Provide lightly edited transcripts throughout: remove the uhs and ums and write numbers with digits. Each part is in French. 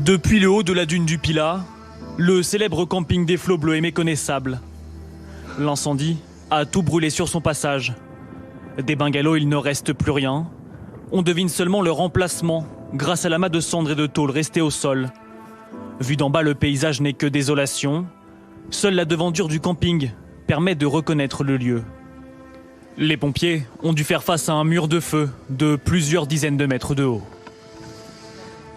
Depuis le haut de la dune du Pilat, le célèbre camping des Flots Bleus est méconnaissable. L'incendie a tout brûlé sur son passage. Des bungalows, il ne reste plus rien. On devine seulement leur emplacement grâce à l'amas de cendres et de tôles restés au sol. Vu d'en bas, le paysage n'est que désolation. Seule la devanture du camping permet de reconnaître le lieu. Les pompiers ont dû faire face à un mur de feu de plusieurs dizaines de mètres de haut.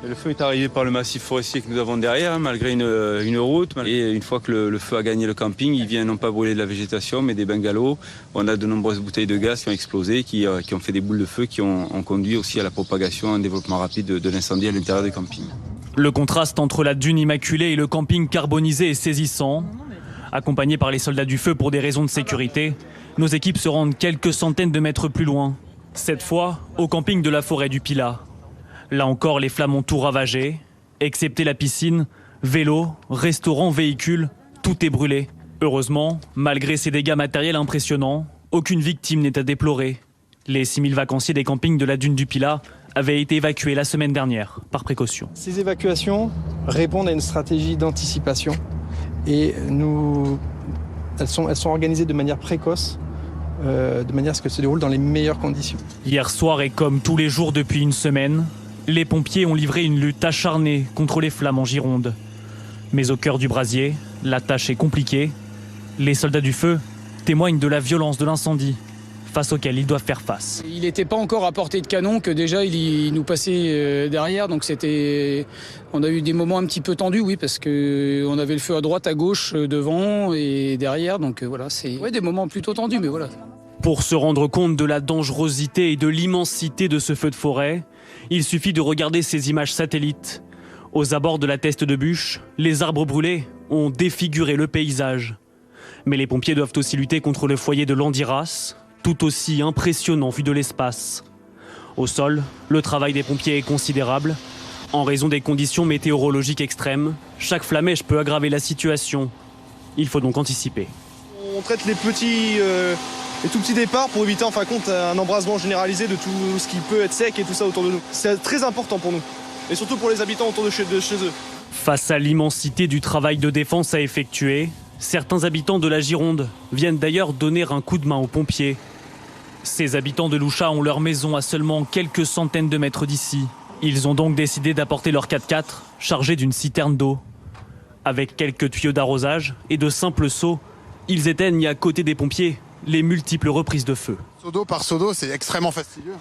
Le feu est arrivé par le massif forestier que nous avons derrière, malgré une route. Et une fois que le feu a gagné le camping, il vient non pas brûler de la végétation, mais des bungalows. On a de nombreuses bouteilles de gaz qui ont explosé, qui ont fait des boules de feu, qui ont conduit aussi à la propagation, à un développement rapide de l'incendie à l'intérieur du camping. Le contraste entre la dune immaculée et le camping carbonisé est saisissant. Accompagnés par les soldats du feu pour des raisons de sécurité, nos équipes se rendent quelques centaines de mètres plus loin. Cette fois, au camping de la forêt du Pilat. Là encore, les flammes ont tout ravagé. Excepté la piscine, vélos, restaurants, véhicules, tout est brûlé. Heureusement, malgré ces dégâts matériels impressionnants, aucune victime n'est à déplorer. Les 6000 vacanciers des campings de la dune du Pilat avaient été évacués la semaine dernière, par précaution. Ces évacuations répondent à une stratégie d'anticipation et elles sont organisées de manière précoce, de manière à ce qu'elles se déroulent dans les meilleures conditions. Hier soir et comme tous les jours depuis une semaine, les pompiers ont livré une lutte acharnée contre les flammes en Gironde. Mais au cœur du brasier, la tâche est compliquée. Les soldats du feu témoignent de la violence de l'incendie face auquel ils doivent faire face. Il n'était pas encore à portée de canon que déjà il nous passait derrière, donc on a eu des moments un petit peu tendus, oui, parce qu'on avait le feu à droite, à gauche, devant et derrière, donc voilà, c'est des moments plutôt tendus, mais voilà. Pour se rendre compte de la dangerosité et de l'immensité de ce feu de forêt, il suffit de regarder ces images satellites. Aux abords de la Teste de Bûche, les arbres brûlés ont défiguré le paysage. Mais les pompiers doivent aussi lutter contre le foyer de Landiras, tout aussi impressionnant vu de l'espace. Au sol, le travail des pompiers est considérable. En raison des conditions météorologiques extrêmes, chaque flamèche peut aggraver la situation. Il faut donc anticiper. On traite les tout petits départs pour éviter en fin de compte un embrasement généralisé de tout ce qui peut être sec et tout ça autour de nous. C'est très important pour nous, et surtout pour les habitants autour de chez eux. Face à l'immensité du travail de défense à effectuer, certains habitants de la Gironde viennent d'ailleurs donner un coup de main aux pompiers. Ces habitants de Loucha ont leur maison à seulement quelques centaines de mètres d'ici. Ils ont donc décidé d'apporter leur 4x4 chargé d'une citerne d'eau. Avec quelques tuyaux d'arrosage et de simples seaux, ils éteignent à côté des pompiers les multiples reprises de feu. Seau d'eau par seau d'eau, c'est extrêmement fastidieux.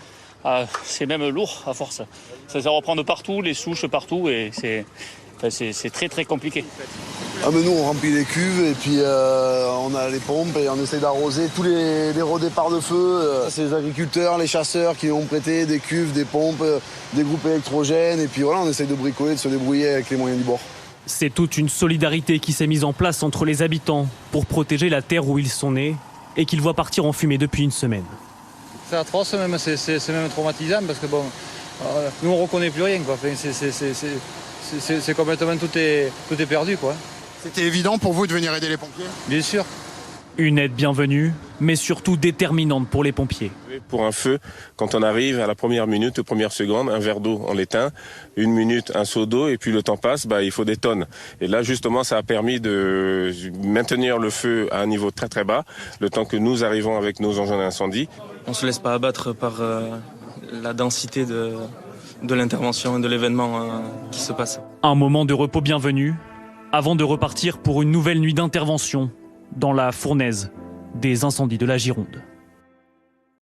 C'est même lourd à force. Ça reprend de partout, les souches partout, et c'est très très compliqué. Mais nous on remplit les cuves et puis on a les pompes et on essaie d'arroser tous les redéparts de feu. C'est les agriculteurs, les chasseurs qui ont prêté des cuves, des pompes, des groupes électrogènes et puis voilà, on essaie de bricoler, de se débrouiller avec les moyens du bord. C'est toute une solidarité qui s'est mise en place entre les habitants pour protéger la terre où ils sont nés et qu'ils voient partir en fumée depuis une semaine. C'est atroce, même, c'est même traumatisant parce que nous on reconnaît plus rien, quoi. Enfin, c'est complètement tout est perdu, quoi. C'était évident pour vous de venir aider les pompiers ? Bien sûr. Une aide bienvenue, mais surtout déterminante pour les pompiers. Pour un feu, quand on arrive à la première minute, aux premières secondes, un verre d'eau, on l'éteint, 1 minute, un seau d'eau, et puis le temps passe, il faut des tonnes. Et là, justement, ça a permis de maintenir le feu à un niveau très très bas, le temps que nous arrivons avec nos engins d'incendie. On ne se laisse pas abattre par la densité de l'intervention et de l'événement qui se passe. Un moment de repos bienvenu, avant de repartir pour une nouvelle nuit d'intervention dans la fournaise des incendies de la Gironde.